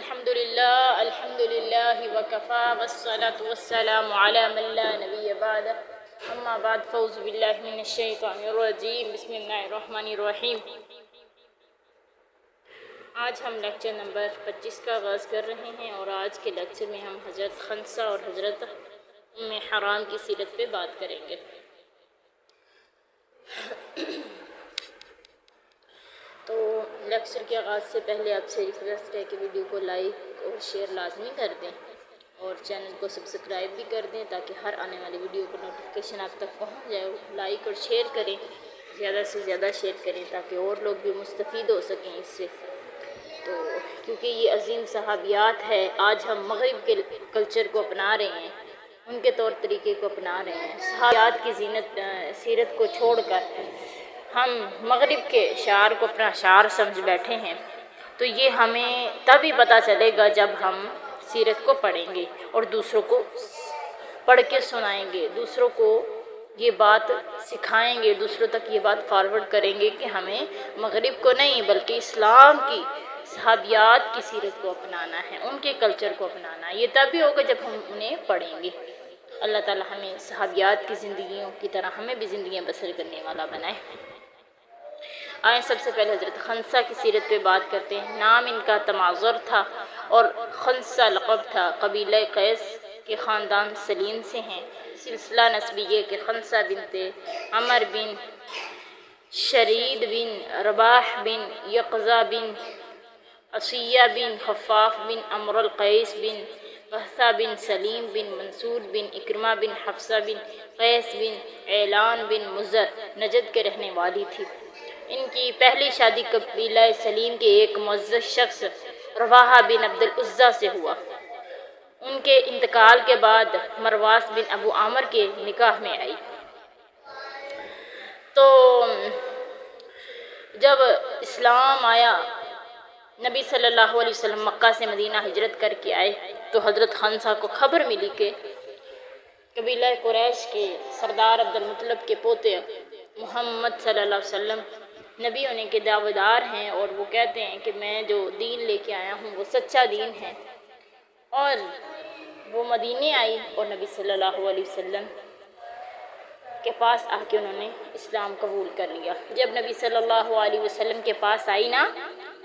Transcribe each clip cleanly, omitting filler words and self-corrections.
الحمد لله وكفى والصلاة والسلام على من لا نبي بعده اما بعد فاعوذ باللہ من الشیطان الرجیم بسم اللہ الرحمن الرحیم۔ آج ہم لیکچر نمبر 25 کا آغاز کر رہے ہیں اور آج کے لیکچر میں ہم حضرت خنسہ اور حضرت ام حرام کی سیرت پہ بات کریں گے۔ تو لیکچر کے آغاز سے پہلے آپ سے ریکویسٹ ہے کہ ویڈیو کو لائک اور شیئر لازمی کر دیں اور چینل کو سبسکرائب بھی کر دیں تاکہ ہر آنے والی ویڈیو کو نوٹیفیکیشن آپ تک پہنچ جائے۔ لائک اور شیئر کریں، زیادہ سے زیادہ شیئر کریں تاکہ اور لوگ بھی مستفید ہو سکیں اس سے۔ تو کیونکہ یہ عظیم صحابیات ہے، آج ہم مغرب کے کلچر کو اپنا رہے ہیں، ان کے طور طریقے کو اپنا رہے ہیں۔ صحابیات کی سیرت کو چھوڑ کر ہم مغرب کے شعار کو اپنا شعار سمجھ بیٹھے ہیں، تو یہ ہمیں تبھی پتہ چلے گا جب ہم سیرت کو پڑھیں گے اور دوسروں کو پڑھ کے سنائیں گے، دوسروں کو یہ بات سکھائیں گے، دوسروں تک یہ بات فارورڈ کریں گے کہ ہمیں مغرب کو نہیں بلکہ اسلام کی صحابیات کی سیرت کو اپنانا ہے، ان کے کلچر کو اپنانا ہے۔ یہ تبھی ہوگا جب ہم انہیں پڑھیں گے۔ اللہ تعالی ہمیں صحابیات کی زندگیوں کی طرح ہمیں بھی زندگیاں بسر کرنے والا بنائے۔ آئیں سب سے پہلے حضرت خنسہ کی سیرت پہ بات کرتے ہیں۔ نام ان کا تمازر تھا اور خنسہ لقب تھا۔ قبیلہ قیس کے خاندان سلیم سے ہیں۔ سلسلہ نسبیہ کے خنسہ بنت عمر بن شرید بن رباح بن یقظہ بن عصیہ بن خفاف بن عمر القیس بن وحثہ بن سلیم بن منصور بن اکرمہ بن حفصہ بن قیس بن اعلان بن مزر نجد کے رہنے والی تھی۔ ان کی پہلی شادی قبیلہ سلیم کے ایک معزز شخص رواحہ بن عبد العزیٰ سے ہوا۔ ان کے انتقال کے بعد مرواس بن ابو عامر کے نکاح میں آئی۔ تو جب اسلام آیا، نبی صلی اللہ علیہ وسلم مکہ سے مدینہ ہجرت کر کے آئے تو حضرت خنسہ کو خبر ملی کہ قبیلہ قریش کے سردار عبد المطلب کے پوتے محمد صلی اللہ علیہ وسلم نبی ہونے کے دعویدار ہیں، اور وہ کہتے ہیں کہ میں جو دین لے کے آیا ہوں وہ سچا دین ہے۔ اور وہ مدینے آئی اور نبی صلی اللہ علیہ وسلم کے پاس آ کے انہوں نے اسلام قبول کر لیا۔ جب نبی صلی اللہ علیہ وسلم کے پاس آئی نا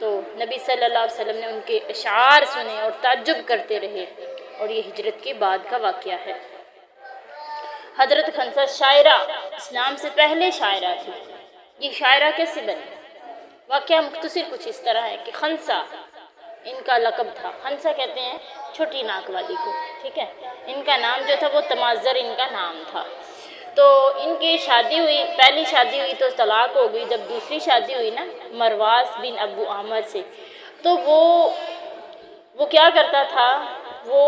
تو نبی صلی اللہ علیہ وسلم نے ان کے اشعار سنے اور تعجب کرتے رہے، اور یہ ہجرت کے بعد کا واقعہ ہے۔ حضرت خنسہ شاعرہ، اسلام سے پہلے شاعرہ تھی۔ یہ شاعرہ کیسے بنی؟ واقعہ مختصر کچھ اس طرح ہے کہ خنسہ ان کا لقب تھا۔ خنسہ کہتے ہیں چھوٹی ناک والی کو، ٹھیک ہے۔ ان کا نام جو تھا وہ تمازر ان کا نام تھا۔ تو ان کی شادی ہوئی، پہلی شادی ہوئی تو طلاق ہو گئی۔ جب دوسری شادی ہوئی نا مرواس بن ابو عامر سے، تو وہ کیا کرتا تھا، وہ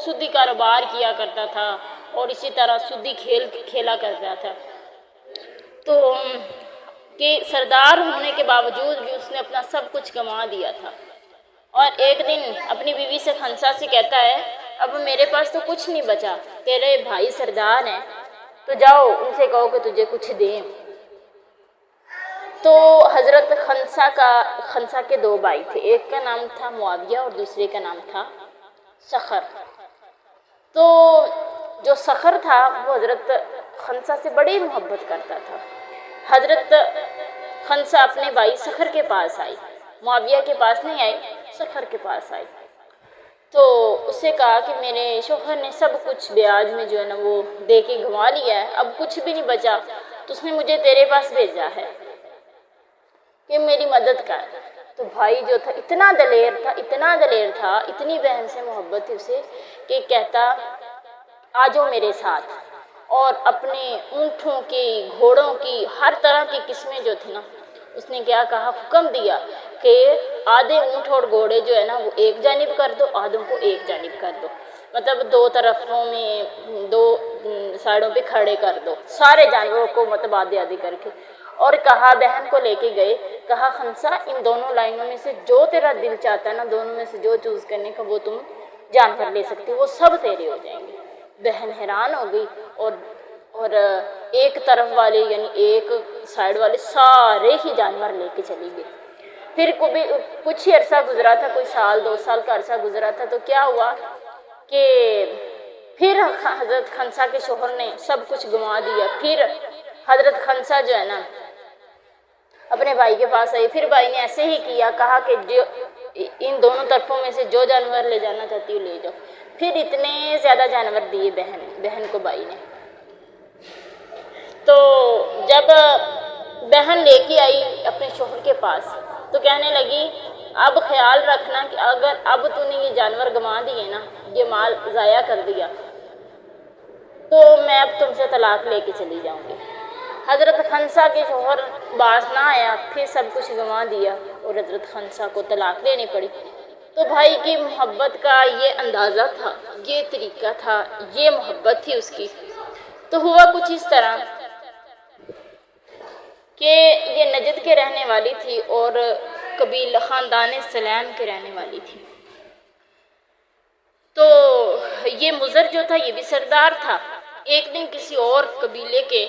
سودی کاروبار کیا کرتا تھا اور اسی طرح سودی کھیل کھیلا کرتا تھا۔ تو کہ سردار ہونے کے باوجود بھی اس نے اپنا سب کچھ گنوا دیا تھا، اور ایک دن اپنی بیوی سے خنسہ سے کہتا ہے اب میرے پاس تو کچھ نہیں بچا، تیرے بھائی سردار ہیں تو جاؤ ان سے کہو کہ تجھے کچھ دیں۔ تو حضرت خنسہ کے دو بھائی تھے، ایک کا نام تھا معاویہ اور دوسرے کا نام تھا صخر۔ تو جو صخر تھا وہ حضرت خنسہ سے بڑی محبت کرتا تھا۔ حضرت خنسہ اپنے بھائی صخر کے پاس آئی، معاویہ کے پاس نہیں آئی، صخر کے پاس آئی۔ تو اس سے کہا کہ میرے شوہر نے سب کچھ بیاج میں جو ہے نا وہ دے کے گنوا لیا ہے، اب کچھ بھی نہیں بچا، تو اس نے مجھے تیرے پاس بھیجا ہے کہ میری مدد کر۔ تو بھائی جو تھا اتنا دلیر تھا، اتنی بہن سے محبت تھی اسے کہ کہتا آ جاؤ میرے ساتھ، اور اپنے اونٹوں کی، گھوڑوں کی، ہر طرح کی قسمیں جو تھی نا، اس نے کیا کہا، حکم دیا کہ آدھے اونٹ اور گھوڑے جو ہے نا وہ ایک جانب کر دو، آدھوں کو ایک جانب کر دو، مطلب دو طرفوں میں، دو سائڈوں پہ کھڑے کر دو سارے جانوروں کو، مطلب آدھے آدھے کر کے۔ اور کہا بہن کو لے کے گئے، کہا خنسہ ان دونوں لائنوں میں سے جو تیرا دل چاہتا ہے نا، دونوں میں سے جو چوز کرنے کا وہ تم جانور لے سکتی، وہ سب تیرے ہو جائیں گے۔ بہن حیران ہو گئی، اور ایک طرف والے یعنی ایک سائڈ والے سارے ہی جانور لے کے چلی گئی۔ پھر کچھ ہی عرصہ گزرا تھا، کوئی سال 2 سال کا عرصہ گزرا تھا، تو کیا ہوا کہ پھر حضرت خنسا کے شوہر نے سب کچھ گنوا دیا۔ پھر حضرت خنسا جو ہے نا اپنے بھائی کے پاس آئی، پھر بھائی نے ایسے ہی کیا، کہا کہ جو ان دونوں طرفوں میں سے جو جانور لے جانا چاہتی ہو لے جاؤ۔ پھر اتنے زیادہ جانور دیے بہن کو بھائی نے۔ تو جب بہن لے کے آئی اپنے شوہر کے پاس تو کہنے لگی اب خیال رکھنا کہ اگر اب تو نے یہ جانور گنوا دیے نا، یہ مال ضائع کر دیا، تو میں اب تم سے طلاق لے کے چلی جاؤں گی۔ حضرت خنسا کے شوہر باز نہ آیا، پھر سب کچھ گنوا دیا اور حضرت خنسا کو طلاق لینی پڑی۔ تو بھائی کی محبت کا یہ اندازہ تھا، یہ طریقہ تھا، یہ محبت تھی اس کی۔ تو ہوا کچھ اس طرح کہ یہ نجد کے رہنے والی تھی اور قبیلہ خاندان سلیم کے رہنے والی تھی۔ تو یہ مضر جو تھا یہ بھی سردار تھا۔ ایک دن کسی اور قبیلے کے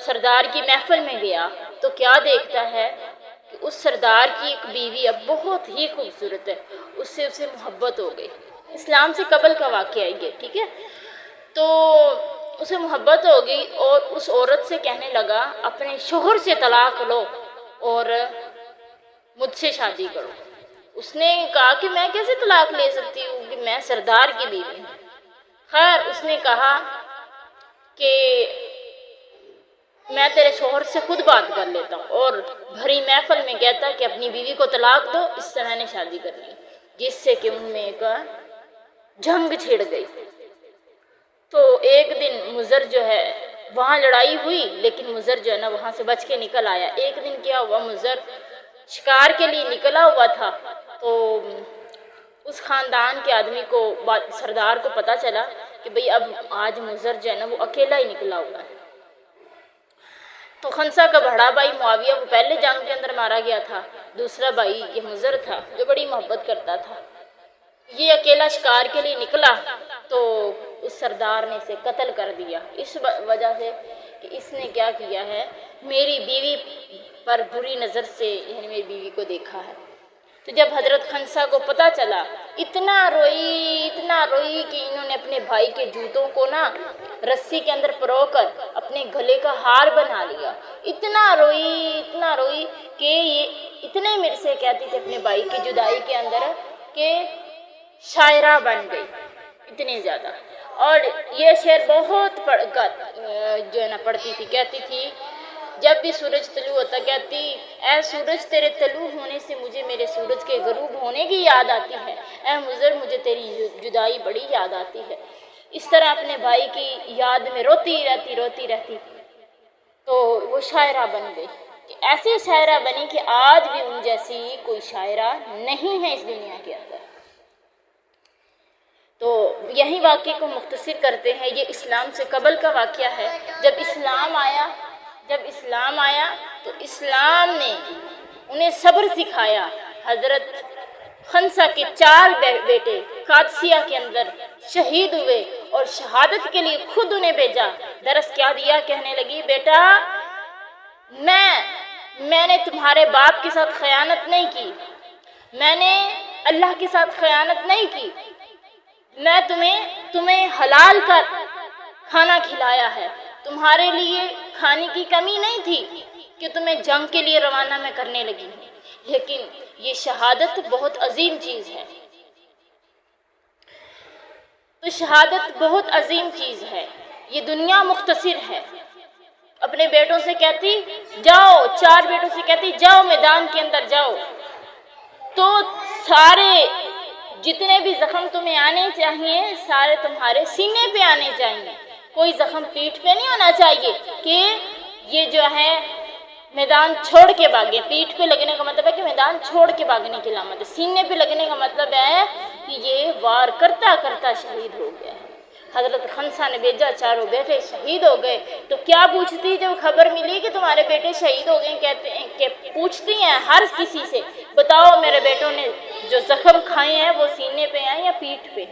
سردار کی محفل میں گیا تو کیا دیکھتا ہے کہ اس سردار کی ایک بیوی اب بہت ہی خوبصورت ہے، اسے محبت ہو گئی۔ اسلام سے قبل کا واقعہ ہے یہ، ٹھیک ہے۔ تو اسے محبت ہو گئی اور اس عورت سے کہنے لگا اپنے شوہر سے طلاق لو اور مجھ سے شادی کرو۔ اس نے کہا کہ میں کیسے طلاق لے سکتی ہوں کہ میں سردار کی بیوی ہوں۔ خیر اس نے کہا کہ میں تیرے شوہر سے خود بات کر لیتا ہوں، اور بھری محفل میں کہتا کہ اپنی بیوی کو طلاق دو، اس سے میں نے شادی کرنی، جس سے کہ ان میں ایک جنگ چھڑ گئی۔ تو ایک دن مضر جو ہے وہاں لڑائی ہوئی، لیکن مضر جو ہے نا وہاں سے بچ کے نکل آیا۔ ایک دن کیا ہوا، مضر شکار کے لیے نکلا ہوا تھا، تو اس خاندان کے آدمی کو سردار کو پتا چلا کہ بھئی اب آج مضر جو ہے نا وہ اکیلا ہی نکلا ہوا ہے۔ تو خنسا کا بڑا بھائی معاویہ وہ پہلے جنگ کے اندر مارا گیا تھا، دوسرا بھائی یہ مضر تھا جو بڑی محبت کرتا تھا۔ یہ اکیلا شکار کے لیے نکلا تو اس سردار نے اسے قتل کر دیا، اس وجہ سے کہ اس نے کیا کیا ہے، میری بیوی پر بری نظر سے یعنی میری بیوی کو دیکھا ہے۔ تو جب حضرت خنسا کو پتا چلا اتنا روئی کہ انہوں نے اپنے بھائی کے جوتوں کو نا رسی کے اندر پرو کر اپنے گلے کا ہار بنا لیا۔ اتنا روئی کہ یہ اتنے میرے سے کہتی تھی اپنے بھائی کی جدائی کے اندر کہ شاعرہ بن گئی، اتنے زیادہ۔ اور یہ شعر بہت جو ہے نا پڑھتی تھی، کہتی تھی جب بھی سورج طلوع ہوتا کہتی اے سورج تیرے طلوع ہونے سے مجھے میرے سورج کے غروب ہونے کی یاد آتی ہے، اے مضر مجھے تیری جدائی بڑی یاد آتی ہے۔ اس طرح اپنے بھائی کی یاد میں روتی رہتی تو وہ شاعرہ بن گئی، ایسی شاعرہ بنی کہ آج بھی ان جیسی کوئی شاعرہ نہیں ہے اس دنیا کے اندر۔ تو یہی واقعے کو مختصر کرتے ہیں، یہ اسلام سے قبل کا واقعہ ہے۔ جب اسلام آیا تو اسلام نے انہیں صبر سکھایا۔ حضرت خنسا کے 4 بیٹے قادسیہ کے اندر شہید ہوئے اور شہادت کے لیے خود انہیں بھیجا۔ درس کیا دیا، کہنے لگی بیٹا میں نے تمہارے باپ کے ساتھ خیانت نہیں کی، میں نے اللہ کے ساتھ خیانت نہیں کی، میں تمہیں حلال کا کھانا کھلایا ہے، تمہارے لیے کھانے کی کمی نہیں تھی کہ تمہیں جنگ کے لیے روانہ میں کرنے لگی ہوں۔ لیکن یہ شہادت بہت عظیم چیز ہے، تو شہادت بہت عظیم چیز ہے، یہ دنیا مختصر ہے۔ اپنے بیٹوں سے کہتی جاؤ، 4 بیٹوں سے کہتی جاؤ میدان کے اندر جاؤ، تو سارے جتنے بھی زخم تمہیں آنے چاہیے سارے تمہارے سینے پہ آنے چاہیے، کوئی زخم پیٹھ پہ نہیں ہونا چاہیے کہ یہ جو ہے میدان چھوڑ کے بھاگے۔ پیٹھ پہ لگنے کا مطلب ہے کہ میدان چھوڑ کے بھاگنے کی علامت ہے، سینے پہ لگنے کا مطلب ہے کہ یہ وار کرتا شہید ہو گیا ہے۔ حضرت خنسا نے بھیجا، 4 بیٹے شہید ہو گئے۔ تو کیا پوچھتی جب خبر ملی کہ تمہارے بیٹے شہید ہو گئے، کہتے ہیں کہ پوچھتی ہیں ہر کسی سے بتاؤ میرے بیٹوں نے جو زخم کھائے ہیں وہ سینے پہ ہیں یا پیٹھ پہ۔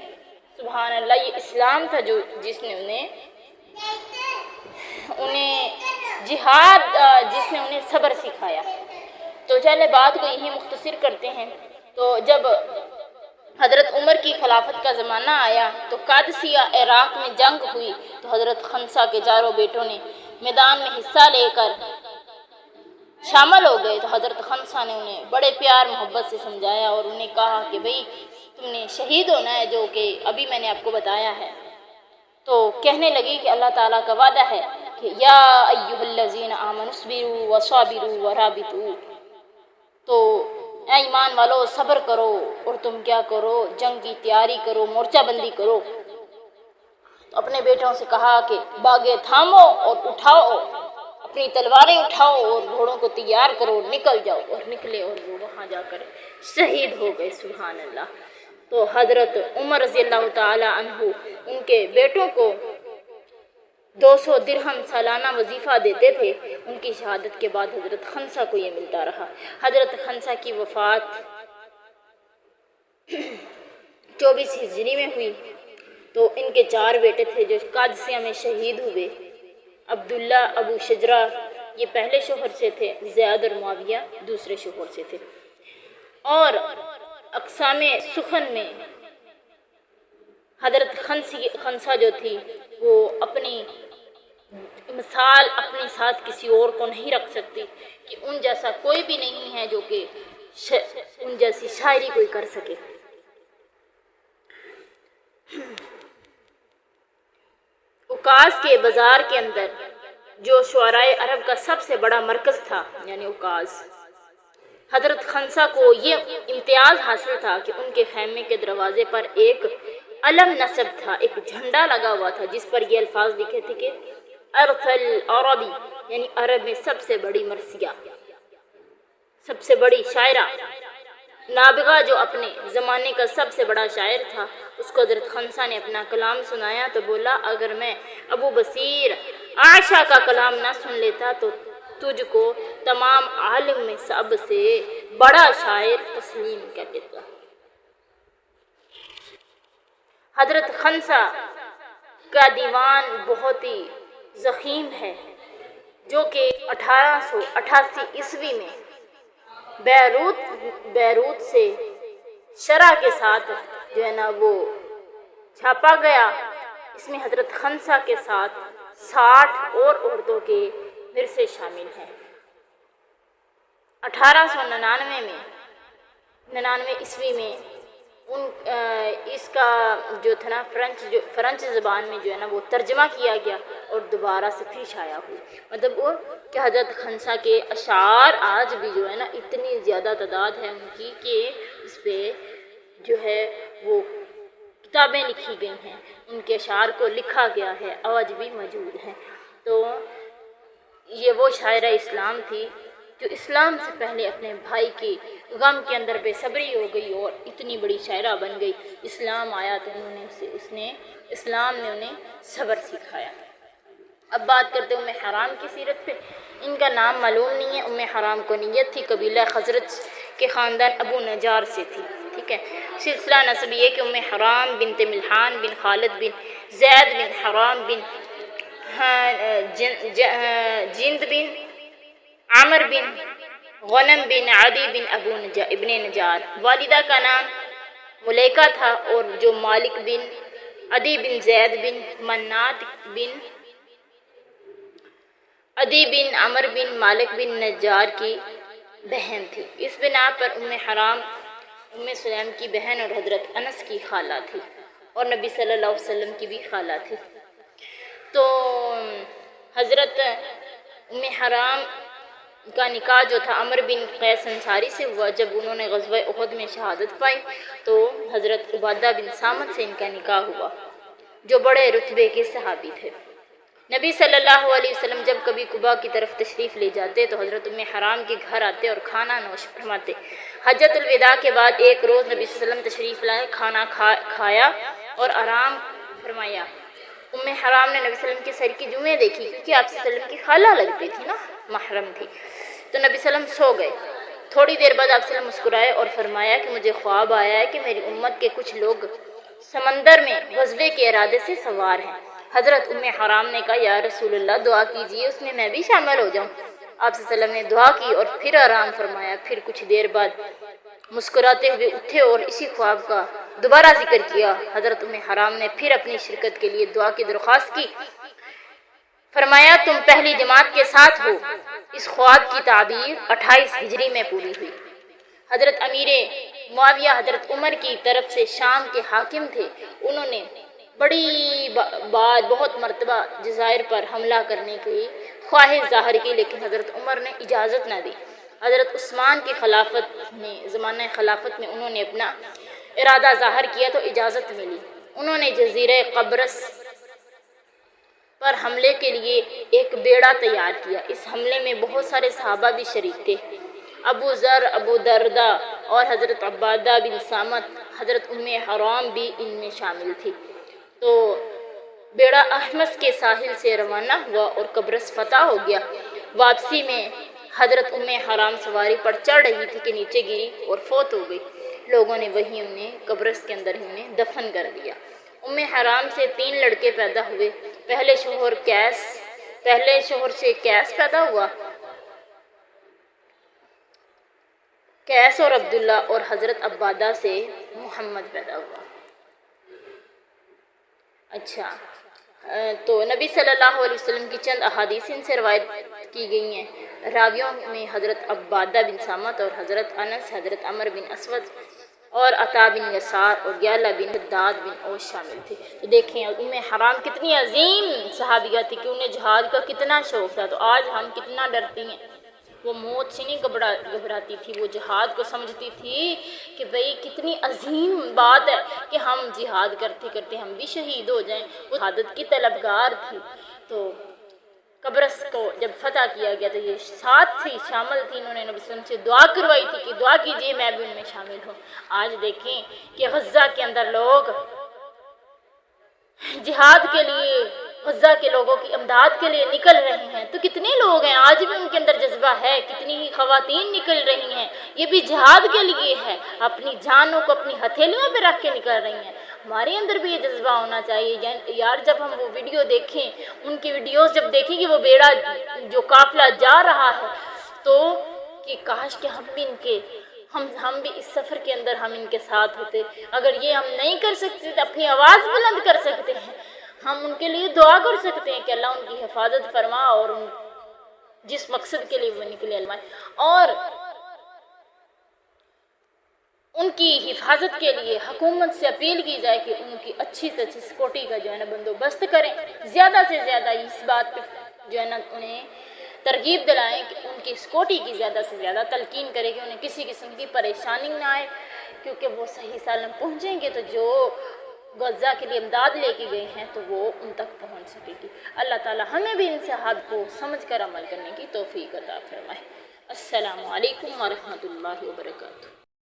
سبحان اللہ، یہ اسلام تھا جس نے انہیں جہاد، جس نے انہیں صبر سکھایا۔ تو چلے بات کو یہی مختصر کرتے ہیں۔ تو جب حضرت عمر کی خلافت کا زمانہ آیا تو قادسیہ عراق میں جنگ ہوئی، تو حضرت خنسا کے چاروں بیٹوں نے میدان میں حصہ لے کر شامل ہو گئے۔ تو حضرت خنسا نے انہیں بڑے پیار محبت سے سمجھایا اور انہیں کہا کہ بھئی تم نے شہید ہونا ہے، جو کہ ابھی میں نے آپ کو بتایا ہے۔ تو کہنے لگی کہ اللہ تعالیٰ کا وعدہ ہے کہ یا ایھا الذین آمنوا اصبروا وصابروا ورابطوا، تو اے ایمان والو صبر کرو اور تم کیا کرو، جنگ کی تیاری کرو، مورچہ بندی کرو۔ تو اپنے بیٹوں سے کہا کہ باغے تھامو اور اٹھاؤ، اپنی تلواریں اٹھاؤ اور گھوڑوں کو تیار کرو، نکل جاؤ۔ اور نکلے اور وہ وہاں جا کر شہید ہو گئے، سبحان اللہ۔ تو حضرت عمر رضی اللہ تعالی عنہ ان کے بیٹوں کو 200 درہم سالانہ وظیفہ دیتے تھے۔ ان کی شہادت کے بعد حضرت خنسا کو یہ ملتا رہا۔ حضرت خنسا کی وفات 24 ہجری میں ہوئی۔ تو ان کے 4 بیٹے تھے جو قادسیہ میں شہید ہوئے۔ عبداللہ، ابو شجرہ یہ پہلے شوہر سے تھے، زیاد اور معاویہ دوسرے شوہر سے تھے۔ اور اقسام سخن میں حضرت خنسا جو تھی وہ اپنی مثال اپنے ساتھ کسی اور کو نہیں رکھ سکتی کہ ان جیسا کوئی بھی نہیں ہے جو کہ ان جیسی شاعری کوئی کر سکے۔ اوکاز کے بازار کے اندر جو شعرائے عرب کا سب سے بڑا مرکز تھا، یعنی اوکاز، حضرت خنسا کو یہ امتیاز حاصل تھا کہ ان کے خیمے کے دروازے پر ایک علم نصب تھا، ایک جھنڈا لگا ہوا تھا جس پر یہ الفاظ لکھے تھے کہ ارث العربی، یعنی عرب میں سب سے بڑی مرثیہ، سب سے بڑی شاعرہ۔ نابغہ جو اپنے زمانے کا سب سے بڑا شاعر تھا، اس کو حضرت خنسا نے اپنا کلام سنایا تو بولا اگر میں ابو بصیر عائشہ کا کلام نہ سن لیتا تو تجھ کو تمام عالم میں سب سے بڑا شاعر تسلیم کر لیتا۔ حضرت خنسا کا دیوان بہت ہی ضخیم ہے، جو کہ 1888 عیسوی میں بیروت سے شرح کے ساتھ جو ہے نا وہ چھاپا گیا۔ اس میں حضرت خنسا کے ساتھ 60 اور عورتوں کے ورثے شامل ہیں۔ 1899 عیسوی میں اس کا جو تھا نا فرانچ زبان میں جو ہے نا وہ ترجمہ کیا گیا اور دوبارہ سے پھر شائع ہوئی۔ مطلب وہ کہ حضرت خنسا کے اشعار آج بھی جو ہے نا اتنی زیادہ تعداد ہے ان کی کہ اس پہ جو ہے وہ کتابیں لکھی گئی ہیں، ان کے اشعار کو لکھا گیا ہے، آج بھی موجود ہیں۔ تو یہ وہ شاعرہ اسلام تھی جو اسلام سے پہلے اپنے بھائی کی غم کے اندر بے صبری ہو گئی اور اتنی بڑی شاعرہ بن گئی۔ اسلام آیا تو اسلام نے انہیں صبر سکھایا۔ اب بات کرتے ہیں ام حرام کی سیرت پہ۔ ان کا نام معلوم نہیں ہے۔ ام حرام کو نیت تھی، قبیلہ خزرج کے خاندان ابو نجار سے تھی، ٹھیک ہے۔ سلسلہ نسب یہ کہ ام حرام بنت ملحان بن خالد بن زید بن حرام بن جند بن عمر بن غنم بن عدی بن ابن نجار۔ والدہ کا نام ملیکہ تھا اور جو مالک بن عدی بن زید بن منات بن عدی بن عمر بن مالک بن نجار کی بہن تھی۔ اس بنا پر ام حرام ام سلیم کی بہن اور حضرت انس کی خالہ تھی اور نبی صلی اللہ علیہ وسلم کی بھی خالہ تھی۔ تو حضرت ام حرام کا نکاح جو تھا عمر بن قیس انصاری سے ہوا۔ جب انہوں نے غزوہ احد میں شہادت پائی تو حضرت عبادہ بن صامت سے ان کا نکاح ہوا، جو بڑے رتبے کے صحابی تھے۔ نبی صلی اللہ علیہ وسلم جب کبھی قباء کی طرف تشریف لے جاتے تو حضرت ام حرام کے گھر آتے اور کھانا نوش فرماتے۔ حجۃ الوداع کے بعد ایک روز نبی صلی اللہ علیہ وسلم تشریف لائے، کھانا کھایا اور آرام فرمایا۔ ام حرام نے نبی صلی اللہ علیہ وسلم کی سر کی جوئیں دیکھی کیونکہ آپ صلی اللہ علیہ وسلم کی خالہ لگتی تھی نا، محرم تھی، تو نبی صلی اللہ علیہ وسلم سو گئے۔ تھوڑی دیر بعد آپ صلی اللہ علیہ وسلم مسکرائے اور فرمایا کہ مجھے خواب آیا ہے کہ میری امت کے کچھ لوگ سمندر میں غزوے کے ارادے سے سوار ہیں۔ حضرت ام حرام نے کہا یا رسول اللہ دعا کیجئے اس میں بھی شامل ہو جاؤں۔ آپ صلی اللہ علیہ وسلم نے دعا کی اور پھر آرام فرمایا۔ پھر کچھ دیر بعد مسکراتے ہوئے اٹھے اور اسی خواب کا دوبارہ ذکر کیا۔ حضرت ام حرام نے پھر اپنی شرکت کے لیے دعا کی درخواست کی۔ فرمایا تم پہلی جماعت کے ساتھ ہو۔ اس خواب کی تعبیر 28 ہجری میں پوری ہوئی۔ حضرت امیر معاویہ حضرت عمر کی طرف سے شام کے حاکم تھے۔ انہوں نے بڑی بار بہت مرتبہ جزائر پر حملہ کرنے کی خواہش ظاہر کی، لیکن حضرت عمر نے اجازت نہ دی۔ حضرت عثمان کی خلافت میں زمانہ خلافت میں انہوں نے اپنا ارادہ ظاہر کیا تو اجازت ملی۔ انہوں نے جزیرہ قبرص پر حملے کے لیے ایک بیڑا تیار کیا۔ اس حملے میں بہت سارے صحابہ بھی شریک تھے۔ ابو ذر، ابو دردہ اور حضرت عبادہ بن سامت، حضرت ام حرام بھی ان میں شامل تھی۔ تو بیڑا احمس کے ساحل سے روانہ ہوا اور قبرص فتح ہو گیا۔ واپسی میں حضرت ام حرام سواری پر چڑھ رہی تھی کہ نیچے گری اور فوت ہو گئی۔ لوگوں نے وہیں انہیں قبرص کے اندر ہی انہیں دفن کر دیا۔ ام حرام سے 3 لڑکے پیدا ہوئے۔ پہلے شوہر سے قیس پیدا ہوا، قیس اور عبداللہ، اور حضرت عبادہ سے محمد پیدا ہوا۔ اچھا، تو نبی صلی اللہ علیہ وسلم کی چند احادیث ان سے روایت کی گئی ہیں۔ راویوں میں حضرت عبادہ بن سامت اور حضرت انس، حضرت عمر بن اسود اور عطا بن یسار اور یعلا بن حداد بن اوس شامل تھے۔ تو دیکھیں ام حرام کتنی عظیم صحابیہ تھی کہ انہیں جہاد کا کتنا شوق تھا۔ تو آج ہم کتنا ڈرتی ہیں، وہ موت سے نہیں گھبراتی تھی، وہ جہاد کو سمجھتی تھی کہ بھئی کتنی عظیم بات ہے کہ ہم جہاد کرتے کرتے ہم بھی شہید ہو جائیں۔ وہ شہادت کی طلبگار تھی۔ تو قبرص کو جب فتح کیا گیا تو یہ ساتھ تھی، شامل تھی۔ انہوں نے نبی صلی اللہ علیہ وسلم سے دعا کروائی تھی کہ دعا کیجئے میں بھی ان میں شامل ہوں۔ آج دیکھیں کہ غزہ کے اندر لوگ جہاد کے لیے، غزہ کے لوگوں کی امداد کے لیے نکل رہے ہیں۔ تو کتنے لوگ ہیں آج بھی ان کے اندر جذبہ ہے، کتنی ہی خواتین نکل رہی ہیں، یہ بھی جہاد کے لیے ہے، اپنی جانوں کو اپنی ہتھیلیوں پہ رکھ کے نکل رہی ہیں۔ ہمارے اندر بھی یہ جذبہ ہونا چاہیے یار۔ جب ہم وہ ویڈیو دیکھیں، ان کی ویڈیوز جب دیکھیں کہ وہ بیڑا جو قافلہ جا رہا ہے، تو کہ کاش کہ ہم بھی اس سفر کے اندر ہم ان کے ساتھ ہوتے۔ اگر یہ ہم نہیں کر سکتے تو اپنی آواز بلند کر سکتے ہیں، ہم ان کے لیے دعا کر سکتے ہیں کہ اللہ ان کی حفاظت فرما اور جس مقصد کے لیے وہ نکلے اور ان کی حفاظت کے لیے حکومت سے اپیل کی جائے کہ ان کی اچھی سے اچھی سیکورٹی کا جو ہے نا بندوبست کریں، زیادہ سے زیادہ اس بات پہ جو ہے نا انہیں ترغیب دلائیں کہ ان کی سیکورٹی کی زیادہ سے زیادہ تلقین کرے کہ انہیں کسی قسم کی پریشانی نہ آئے، کیونکہ وہ صحیح سالم پہنچیں گے تو جو غزہ کے لیے امداد لے کے گئے ہیں تو وہ ان تک پہنچ سکے گی۔ اللہ تعالی ہمیں بھی ان صحابہ کو سمجھ کر عمل کرنے کی توفیق عطا فرمائے۔ السلام علیکم ورحمۃ اللہ وبرکاتہ۔